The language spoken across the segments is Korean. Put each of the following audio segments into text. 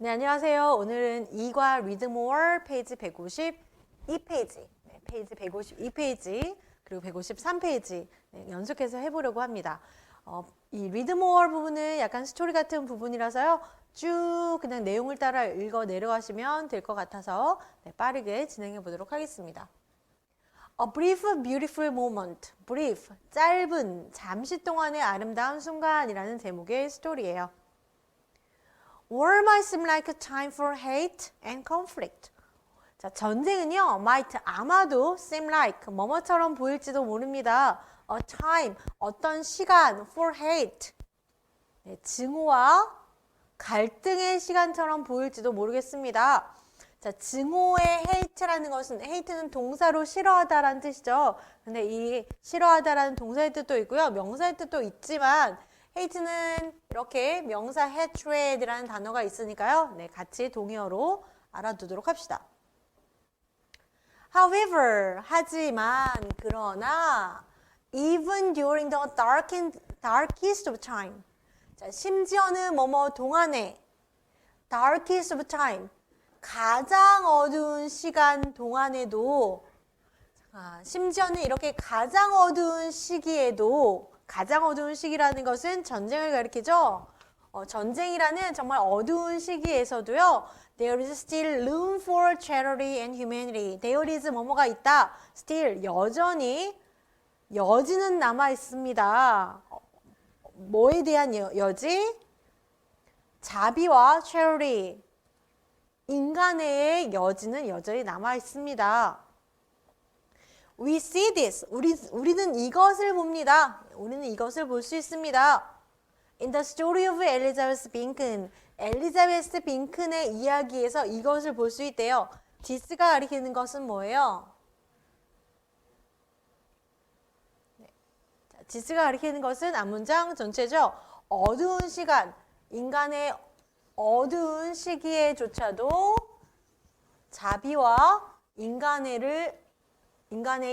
네, 안녕하세요. 오늘은 2과 Read More 페이지 152페이지, 페이지 152페이지, 그리고 153페이지 연속해서 해보려고 합니다. 이 Read More 부분은 약간 스토리 같은 부분이라서요. 쭉 그냥 내용을 따라 읽어 내려가시면 될 것 같아서 빠르게 진행해 보도록 하겠습니다. A brief, beautiful moment. brief, 짧은, 잠시 동안의 아름다운 순간이라는 제목의 스토리예요. War might seem like a time for hate and conflict. 자, 전쟁은요, might, 아마도 seem like, 뭐뭐처럼 보일지도 모릅니다. A time, 어떤 시간, for hate. 증오와 갈등의 시간처럼 보일지도 모르겠습니다. 자, 증오의 hate라는 것은, hate는 동사로 싫어하다라는 뜻이죠. 근데 이 싫어하다라는 동사의 뜻도 있고요, 명사의 뜻도 있지만, hate는 이렇게 명사 hatred이라는 단어가 있으니까요. 같이 동의어로 알아두도록 합시다. However, 하지만, 그러나, even during the darkest of time. 자, 심지어는 뭐뭐 동안에, darkest of time. 가장 어두운 시간 동안에도, 심지어는 이렇게 가장 어두운 시기에도, 가장 어두운 시기라는 것은 전쟁을 가리키죠. 전쟁이라는 정말 어두운 시기에서도요. There is still room for charity and humanity. There is 뭐뭐가 있다. Still 여전히 여지는 남아 있습니다. 뭐에 대한 여지? 자비와 charity. 인간의 여지는 여전히 남아 있습니다. We see this. 우리는 이것을 봅니다. 우리는 이것을 볼 수 있습니다. In the story of Elizabeth Binken. 엘리자베스 빈큰의 이야기에서 이것을 볼 수 있대요. this가 가리키는 것은 뭐예요? this가 가리키는 것은 앞문장 전체죠. 어두운 시간, 인간의 어두운 시기에조차도 자비와 인간의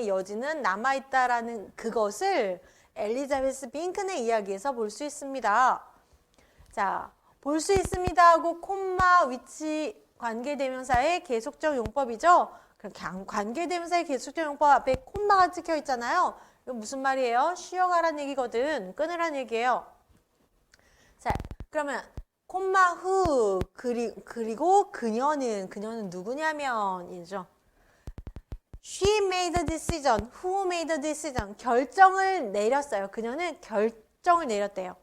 여지는 남아있다라는 그것을 엘리자베스 빈큰의 이야기에서 볼 수 있습니다. 자, 볼 수 있습니다 하고 콤마 위치 관계대명사의 계속적 용법이죠. 관계대명사의 계속적 용법 앞에 콤마가 찍혀 있잖아요. 이거 무슨 말이에요? 쉬어가란 얘기거든. 끊으란 얘기예요. 자, 그러면 콤마 후 그리고 그녀는 누구냐면 이죠. She made a decision. Who made a decision? 결정을 내렸어요. 그녀는 결정을 내렸대요.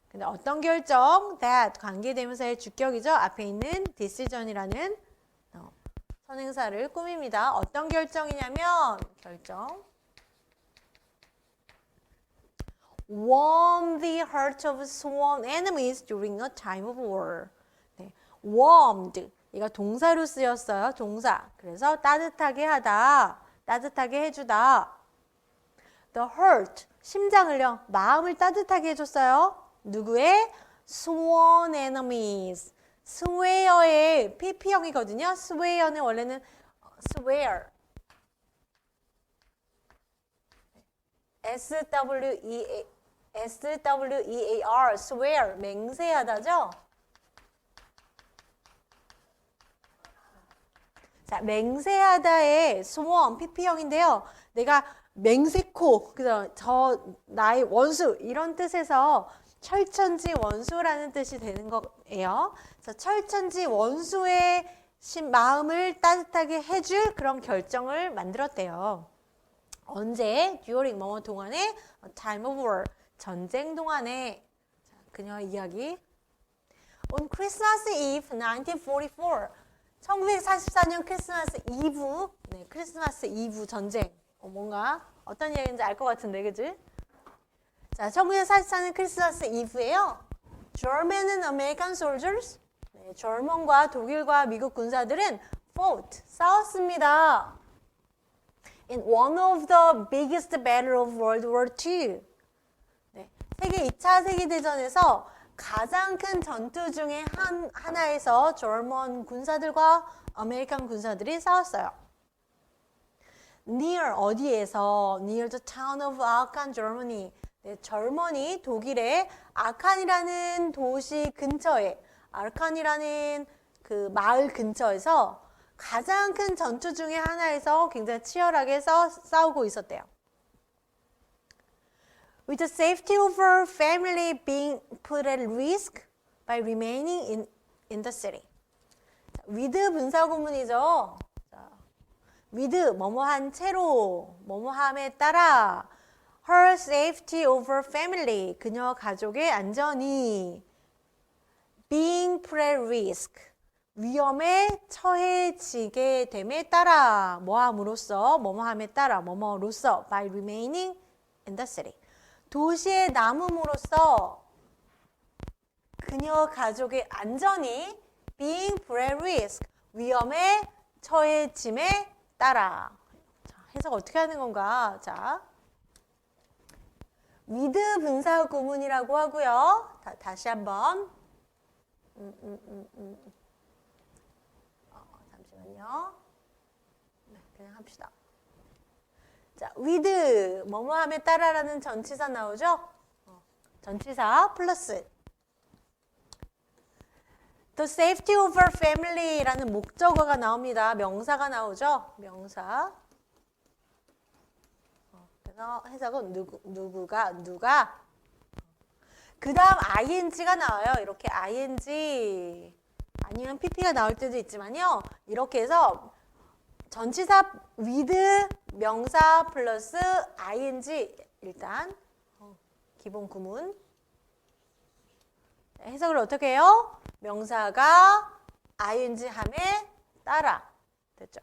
근데 어떤 결정? That 관계대명사의 주격이죠. 앞에 있는 decision이라는 선행사를 꾸밉니다. 어떤 결정이냐면 결정. Warm the heart of sworn enemies during a time of war. warmed. 이거 동사로 쓰였어요. 동사. 그래서 따뜻하게 하다. 따뜻하게 해주다. The heart. 심장을요. 마음을 따뜻하게 해줬어요. 누구의? sworn enemies. swear의 pp형이거든요. swear는 원래는 swear. S-W-E-A-R. swear. 맹세하다죠. 자, 맹세하다의 sworn, pp형인데요. 내가 맹세코, 나의 원수, 이런 뜻에서 철천지 원수라는 뜻이 되는 거예요. 그래서 철천지 원수의 마음을 따뜻하게 해줄 그런 결정을 만들었대요. 언제? during 뭐뭐 동안에 time of war, 전쟁 동안에. 자, 그녀의 이야기. On Christmas Eve 1944. 1944년 크리스마스 이브, 크리스마스 이브 전쟁. 뭔가 어떤 이야기인지 알 것 같은데, 그지? 자, 1944년 크리스마스 이브에요. German and American soldiers, 절먼과 독일과 미국 군사들은 fought, 싸웠습니다. In one of the biggest battle of World War II. 세계 2차 세계대전에서 가장 큰 전투 중에 하나에서 절먼 군사들과 아메리칸 군사들이 싸웠어요. Near 어디에서? Near the town of Aachen, Germany. 절먼이 독일의 아칸이라는 도시 근처에 아르칸이라는 그 마을 근처에서 가장 큰 전투 중에 하나에서 굉장히 치열하게 싸우고 있었대요. With the safety of her family being put at risk by remaining in the city. with 분사구문이죠. with 뭐뭐한 채로 뭐뭐함에 따라 her safety over family 그녀 가족의 안전이 being put at risk 위험에 처해지게 됨에 따라 뭐함으로써 뭐뭐함에 따라 뭐뭐로써 by remaining in the city 도시에 남음으로써 그녀 가족의 안전이 being put at risk 위험에 처해짐에 따라 자, 해석 어떻게 하는 건가? 자, with 분사 구문이라고 하고요. 다시 한번 잠시만요. 네, 그냥 합시다. 자, with 뭐뭐함에 따라라는 전치사 나오죠? 전치사 플러스 The safety of our family라는 목적어가 나옵니다. 명사가 나오죠? 명사. 그래서 해석은 누가. 그 다음 ing가 나와요. 이렇게 ing 아니면 pp가 나올 때도 있지만요. 이렇게 해서 전치사 with 명사 플러스 ing 일단 기본 구문. 해석을 어떻게 해요? 명사가 ing 함에 따라 됐죠.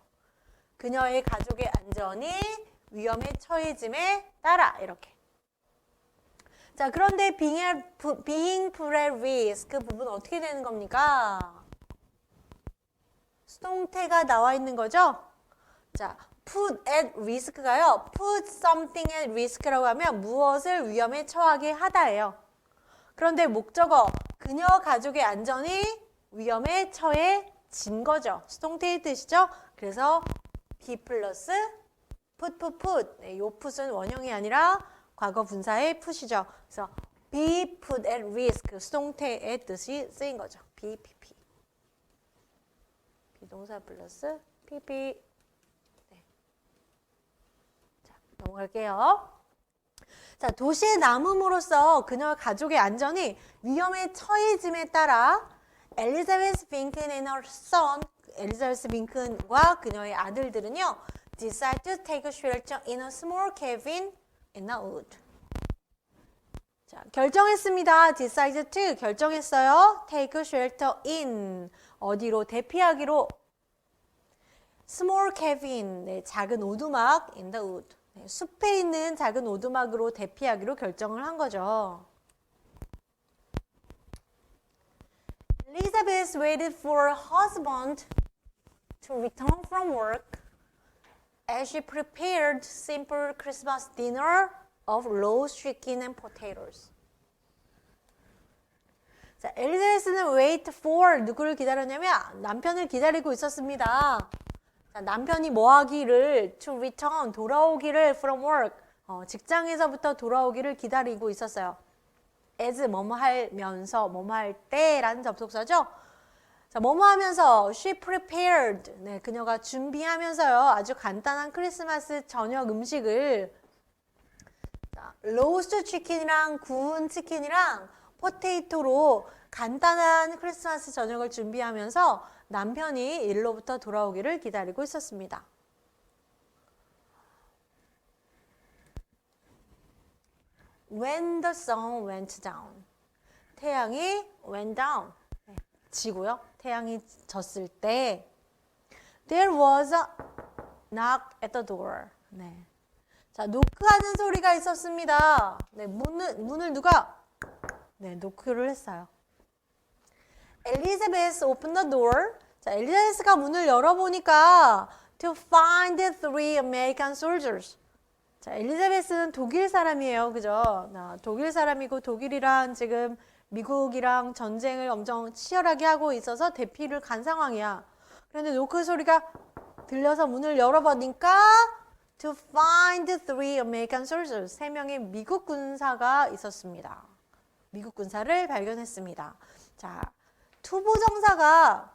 그녀의 가족의 안전이 위험에 처해짐에 따라 이렇게. 자, 그런데 being put at risk 그 부분 어떻게 되는 겁니까? 수동태가 나와 있는 거죠? 자, put at risk가요. put something at risk라고 하면 무엇을 위험에 처하게 하다예요. 그런데 목적어 그녀 가족의 안전이 위험에 처해진 거죠. 수동태의 뜻이죠. 그래서 be 플러스 put. 네, 요 put은 원형이 아니라 과거 분사의 put이죠. 그래서 be put at risk 수동태의 뜻이 쓰인 거죠. be, pp. 비동사 플러스 pp. 네. 자, 넘어갈게요. 자, 도시에 남음으로써 그녀 가족의 안전이 위험에 처해짐에 따라 엘리자베스 빈큰 and her son, 엘리자베스 빈큰과 그녀의 아들들은요, decide to take a shelter in a small cabin in the wood. 자, 결정했습니다. decide to 결정했어요. take a shelter in 어디로 대피하기로 small cabin 네, 작은 오두막 in the wood. 숲에 있는 작은 오두막으로 대피하기로 결정을 한 거죠. Elizabeth waited for her husband to return from work as she prepared simple Christmas dinner of roast chicken and potatoes. 자, 엘리자베스는 wait for 누구를 기다렸냐면 남편을 기다리고 있었습니다. 자, 남편이 뭐 하기를 to return 돌아오기를 from work 직장에서부터 돌아오기를 기다리고 있었어요. as 뭐뭐 하면서 뭐뭐 할 때라는 접속사죠. 자, 뭐뭐 하면서 she prepared 네, 그녀가 준비하면서요. 아주 간단한 크리스마스 저녁 음식을 자, 로스트 치킨이랑 구운 치킨이랑 포테이토로 간단한 크리스마스 저녁을 준비하면서 남편이 일로부터 돌아오기를 기다리고 있었습니다. When the sun went down. 태양이 went down. 네, 지고요. 태양이 졌을 때 There was a knock at the door. 네. 자, 노크하는 소리가 있었습니다. 네, 문을 누가? 네, 노크를 했어요. Elizabeth opened the door. 자, 엘리자베스가 문을 열어보니까 to find three American soldiers. 자, 엘리자베스는 독일 사람이에요. 그죠? 독일 사람이고 독일이랑 지금 미국이랑 전쟁을 엄청 치열하게 하고 있어서 대피를 간 상황이야. 그런데 노크 소리가 들려서 문을 열어보니까 to find three American soldiers. 3명의 미국 군사가 있었습니다. 미국 군사를 발견했습니다. 자, 투부정사가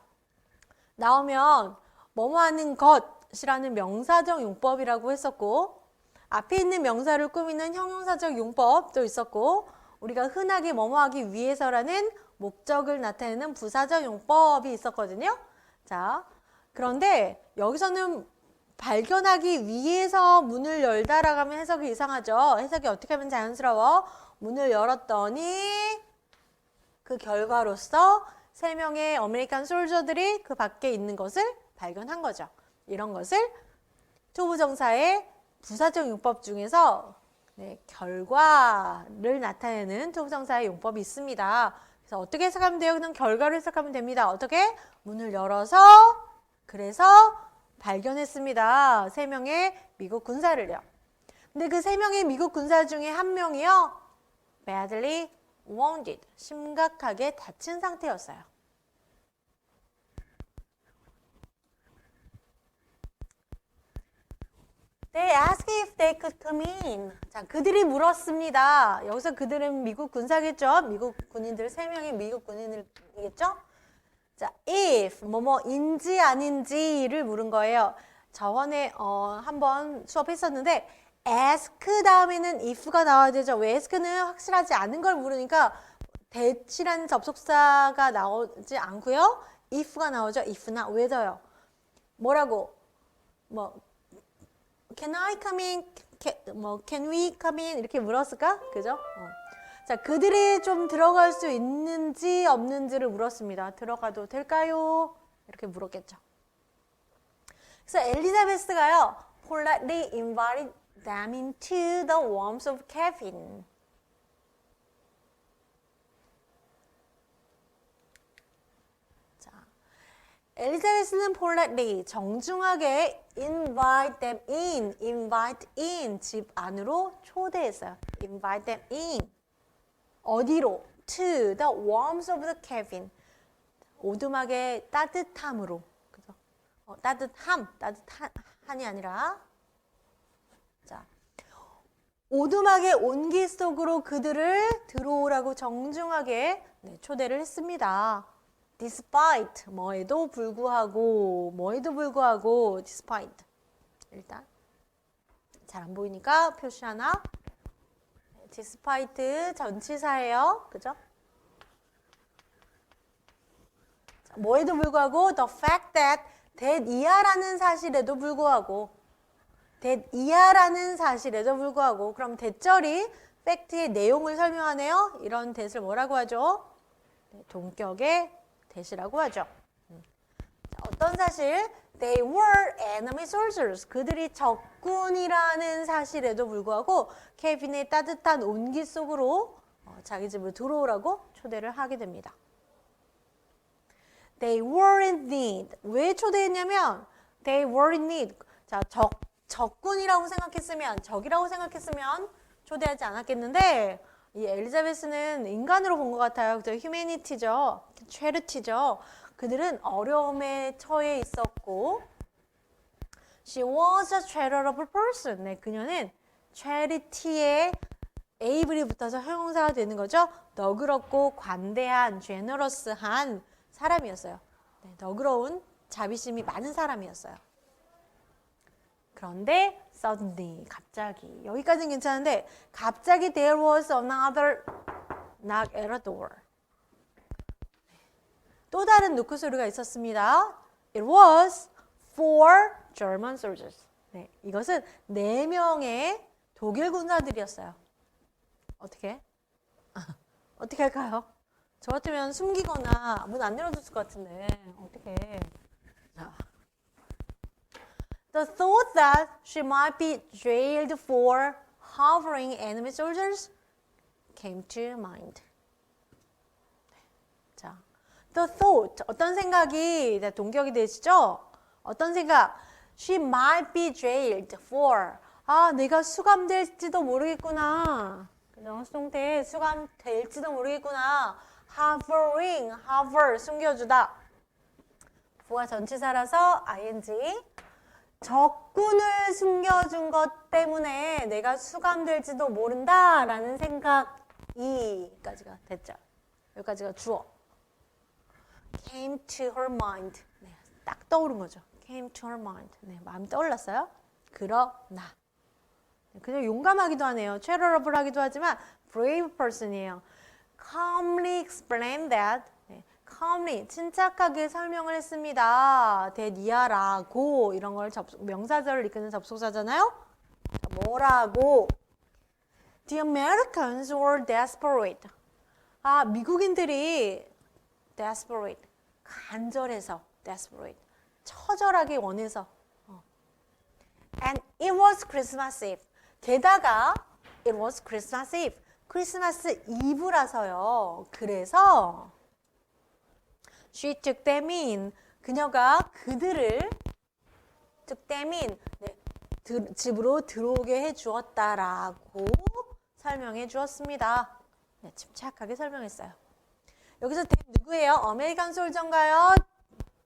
나오면 뭐뭐 하는 것이라는 명사적 용법이라고 했었고, 앞에 있는 명사를 꾸미는 형용사적 용법도 있었고, 우리가 흔하게 뭐뭐 하기 위해서라는 목적을 나타내는 부사적 용법이 있었거든요. 자, 그런데 여기서는 발견하기 위해서 문을 열다라고 하면 해석이 이상하죠. 해석이 어떻게 하면 자연스러워? 문을 열었더니 그 결과로서 3명의 아메리칸 솔저들이 그 밖에 있는 것을 발견한 거죠. 이런 것을 투부정사의 부사적 용법 중에서 결과를 나타내는 투부정사의 용법이 있습니다. 그래서 어떻게 해석하면 돼요? 그냥 결과를 해석하면 됩니다. 어떻게? 문을 열어서 그래서 발견했습니다. 3명의 미국 군사를요. 근데 그 3명의 미국 군사 중에 한 명이요. badly wounded. 심각하게 다친 상태였어요. They asked if they could come in. 자, 그들이 물었습니다. 여기서 그들은 미국 군사겠죠? 미국 군인들, 3명의 미국 군인들이겠죠? 자, if, 뭐뭐인지 아닌지를 물은 거예요. 저번에 한번 수업했었는데 ask 다음에는 if가 나와야 되죠. 왜 ask는 확실하지 않은 걸 물으니까 that이라는 접속사가 나오지 않고요. if가 나오죠. if not whether요. 뭐라고? Can I come in? Can we come in? 이렇게 물었을까? 그죠? 자, 그들이 좀 들어갈 수 있는지 없는지를 물었습니다. 들어가도 될까요? 이렇게 물었겠죠. 그래서 엘리자베스가요, politely invited them into the warmth of cabin. 자, 엘리자베스는 politely, 정중하게 invite in, 집 안으로 초대했어요. invite them in. 어디로? To the warmth of the cabin. 오두막의 따뜻함으로. 그죠? 따뜻한이 아니라. 자, 오두막의 온기 속으로 그들을 들어오라고 정중하게 초대를 했습니다. despite, 뭐에도 불구하고, despite. 일단 잘 안 보이니까 표시 하나. despite 전치사예요. 그죠? 자, 뭐에도 불구하고 the fact that 이하라는 사실에도 불구하고 그럼 대절이 팩트의 내용을 설명하네요. 이런 that을 뭐라고 하죠? 동격의 that이라고 하죠. 자, 어떤 사실? They were enemy soldiers. 그들이 적군이라는 사실에도 불구하고 케빈의 따뜻한 온기 속으로 자기 집으로 들어오라고 초대를 하게 됩니다. They were in need. 왜 초대했냐면 they were in need. 자, 적군이라고 생각했으면, 적이라고 생각했으면 초대하지 않았겠는데 이 엘리자베스는 인간으로 본 것 같아요. 그죠? 휴메니티죠. 체리티죠. 그들은 어려움에 처해 있었고 She was a charitable person. 네, 그녀는 charity에 able이 붙어서 형용사가 되는 거죠. 너그럽고 관대한, generous한 사람이었어요. 네, 너그러운 자비심이 많은 사람이었어요. 그런데 suddenly, 갑자기, 여기까지는 괜찮은데 갑자기 there was another knock at a door. 또 다른 노크 소리가 있었습니다. It was four German soldiers. 네, 이것은 4명의 독일 군사들이었어요. 어떻게? 어떻게 할까요? 저 같으면 숨기거나 문 안 열어줬을 것 같은데 어떻게? 자, The thought that she might be jailed for harboring enemy soldiers came to mind. 자, the thought, 어떤 생각이 동격이 되시죠? 어떤 생각? She might be jailed for. 내가 수감될지도 모르겠구나. 수동태 수감될지도 모르겠구나. harboring, harbor, 숨겨주다. 부하 전치사라서 ing. 적군을 숨겨준 것 때문에 내가 수감될지도 모른다라는 생각이까지가 됐죠. 여기까지가 주어. came to her mind. 네, 딱 떠오른 거죠. came to her mind. 네, 마음 떠올랐어요. 그러나 그냥 용감하기도 하네요. charitable 하기도 하지만 brave person이에요. calmly explained that. 네, calmly 침착하게 설명을 했습니다. that 이하라고 이런 걸 명사절을 이끄는 접속사잖아요. 자, 뭐라고? The Americans were desperate. 아, 미국인들이 desperate, 간절해서 desperate, 처절하게 원해서. And it was Christmas Eve. 게다가 it was Christmas Eve. 크리스마스 이브라서요. 그래서 she took them in. 그녀가 그들을 took them in. 네, 집으로 들어오게 해주었다라고 설명해 주었습니다. 네, 침착하게 설명했어요. 여기서 누구예요? 아메리칸 솔저인가요?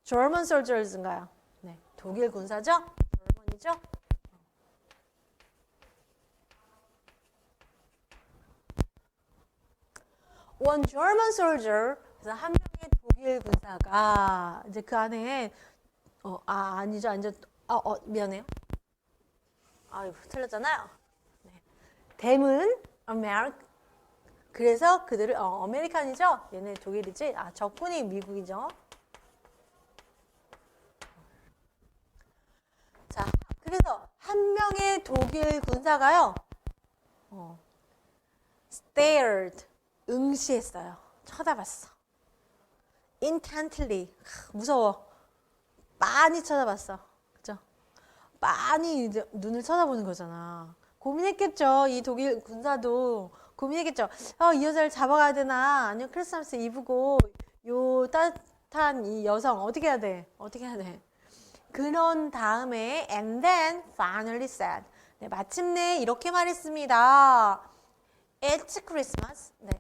German soldiers인가요? 네, 독일 군사죠? German이죠? One German soldier, 그래서 한 명의 독일 군사가 이제 그 안에 아니죠, 미안해요. 틀렸잖아요. 네. Them은 American. 그래서 그들을 아메리칸이죠? 얘네 독일이지? 적군이 미국이죠. 자, 그래서 한 명의 독일 군사가요. stared, 응시했어요. 쳐다봤어. intently, 무서워. 많이 쳐다봤어. 그죠? 많이 이제 눈을 쳐다보는 거잖아. 고민했겠죠. 이 독일 군사도 고민했겠죠. 이 여자를 잡아가야 되나? 아니면 크리스마스 이브고 요 따뜻한 이 여성 어떻게 해야 돼? 어떻게 해야 돼? 그런 다음에 and then finally said. 네, 마침내 이렇게 말했습니다. It's Christmas. 네.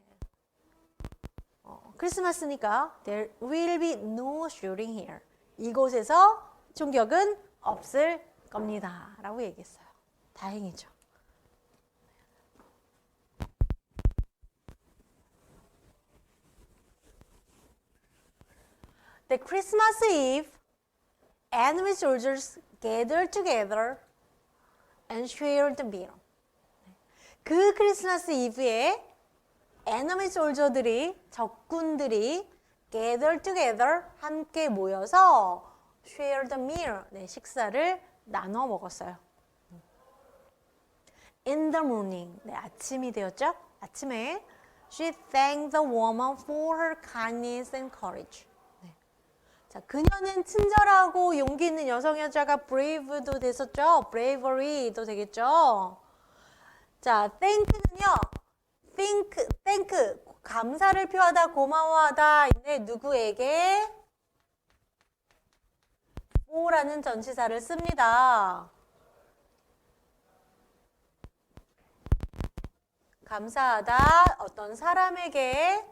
크리스마스니까 there will be no shooting here. 이곳에서 총격은 없을 겁니다. 라고 얘기했어요. 다행이죠. The Christmas Eve, enemy soldiers gathered together and shared the meal. 그 크리스마스 이브에 enemy soldier들이, 적군들이 gathered together, 함께 모여서 shared the meal, 네, 식사를 나눠 먹었어요. In the morning, 네, 아침이 되었죠? 아침에 she thanked the woman for her kindness and courage. 자, 그녀는 친절하고 용기 있는 여자가 brave도 됐었죠. bravery도 되겠죠. 자, thank는요. thank, 감사를 표하다, 고마워하다. 인데 누구에게? for라는 전치사를 씁니다. 감사하다, 어떤 사람에게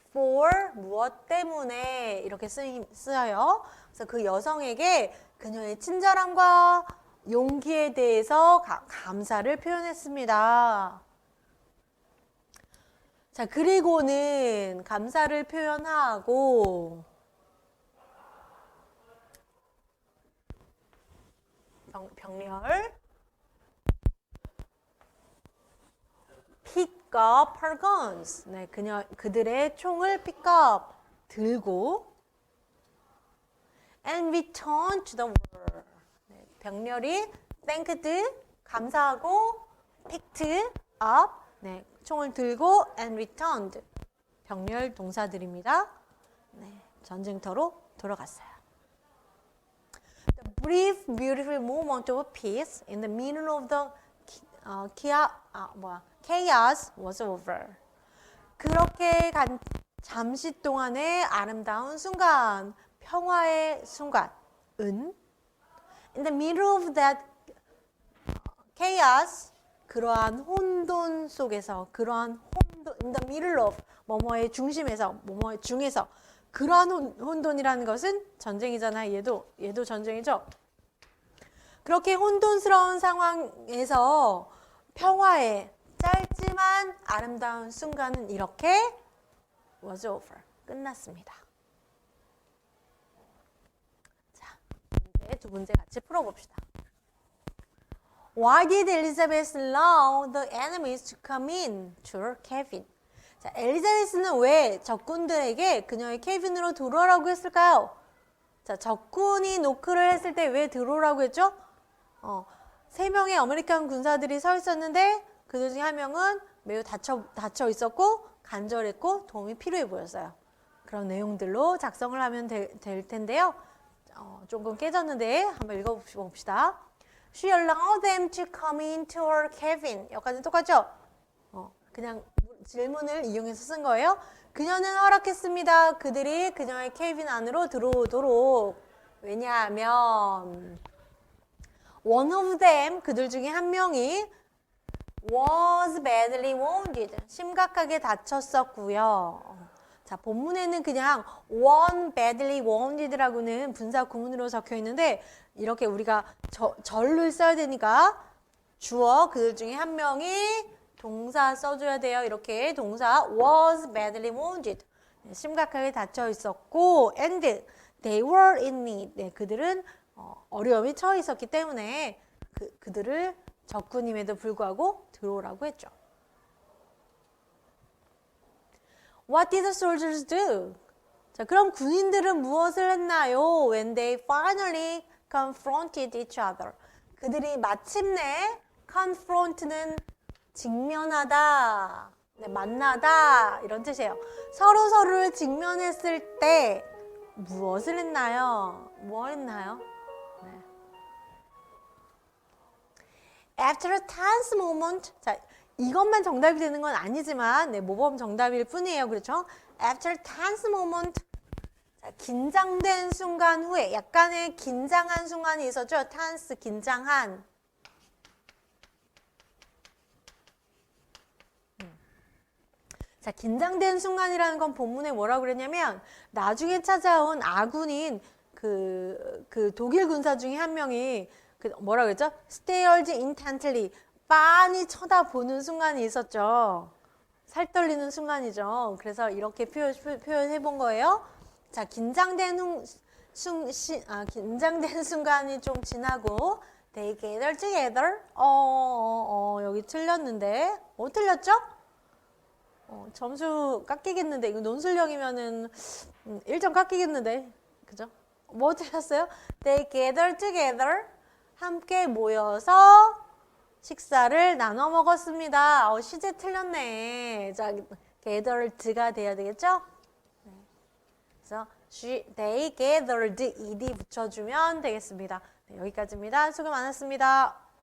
for 무엇 때문에 이렇게 쓰여요. 그래서 그 여성에게 그녀의 친절함과 용기에 대해서 감사를 표현했습니다. 자, 그리고는 감사를 표현하고 병렬 pick up her guns. 네, 그들의 총을 pick up, 들고 and return to the war. 네, 병렬이 thanked, 감사하고 picked up, 네, 총을 들고 and returned, 병렬 동사들입니다. 네, 전쟁터로 돌아갔어요. The brief, beautiful moment of peace in the middle of the chaos was over. 그렇게 잠시 동안의 아름다운 순간, 평화의 순간은 in the middle of that chaos, 그러한 혼돈 속에서, in the middle of, 뭐뭐의 중심에서, 뭐뭐의 중에서, 그러한 혼돈이라는 것은 전쟁이잖아요. 얘도 전쟁이죠. 그렇게 혼돈스러운 상황에서 평화의 짧지만 아름다운 순간은 이렇게 was over, 끝났습니다. 두 문제 같이 풀어봅시다. Why did Elizabeth allow the enemies to come in to her cabin? 자, 엘리자베스는 왜 적군들에게 그녀의 캐빈으로 들어오라고 했을까요? 자, 적군이 노크를 했을 때 왜 들어오라고 했죠? 3명의 아메리칸 군사들이 서 있었는데 그들 중에 한 명은 매우 다쳐 있었고 간절했고 도움이 필요해 보였어요. 그런 내용들로 작성을 하면 될 텐데요. 조금 깨졌는데 한번 읽어봅시다. She allowed them to come into her cabin. 여기까지는 똑같죠? 그냥 질문을 이용해서 쓴 거예요. 그녀는 허락했습니다. 그들이 그녀의 캐빈 안으로 들어오도록. 왜냐하면 one of them, 그들 중에 한 명이 was badly wounded. 심각하게 다쳤었고요. 자, 본문에는 그냥 one badly wounded라고는 분사 구문으로 적혀 있는데 이렇게 우리가 절을 써야 되니까 주어 그들 중에 한 명이 동사 써줘야 돼요. 이렇게 동사 was badly wounded. 심각하게 다쳐 있었고 and they were in need. 네, 그들은 어려움에 처해 있었기 때문에 그들을 적군임에도 불구하고 들어오라고 했죠. What did the soldiers do? 자, 그럼 군인들은 무엇을 했나요? When they finally confronted each other. 그들이 마침내 confront는 직면하다, 네, 만나다 이런 뜻이에요. 서로를 직면했을 때 무엇을 했나요? 뭐 했나요? 네. After a tense moment. 자, 이것만 정답이 되는 건 아니지만 네, 모범 정답일 뿐이에요. 그렇죠? After a tense moment. 자, 긴장된 순간 후에 약간의 긴장한 순간이 있었죠. tense, 긴장한. 자, 긴장된 순간이라는 건 본문에 뭐라고 그랬냐면 나중에 찾아온 아군인 그 독일 군사 중에 한 명이 뭐라고 그랬죠? stared intently. 빤히 쳐다보는 순간이 있었죠. 살떨리는 순간이죠. 그래서 이렇게 표현해 본 거예요. 자, 긴장된 순간이 좀 지나고 they gather together. 여기 틀렸는데. 틀렸죠? 점수 깎이겠는데. 이거 논술형이면은 1점 깎이겠는데. 그죠? 뭐 틀렸어요? They gather together. 함께 모여서 식사를 나눠 먹었습니다. 시제 틀렸네. 자, gathered가 돼야 되겠죠? 네. 그래서 they gathered ed 붙여주면 되겠습니다. 네, 여기까지입니다. 수고 많았습니다.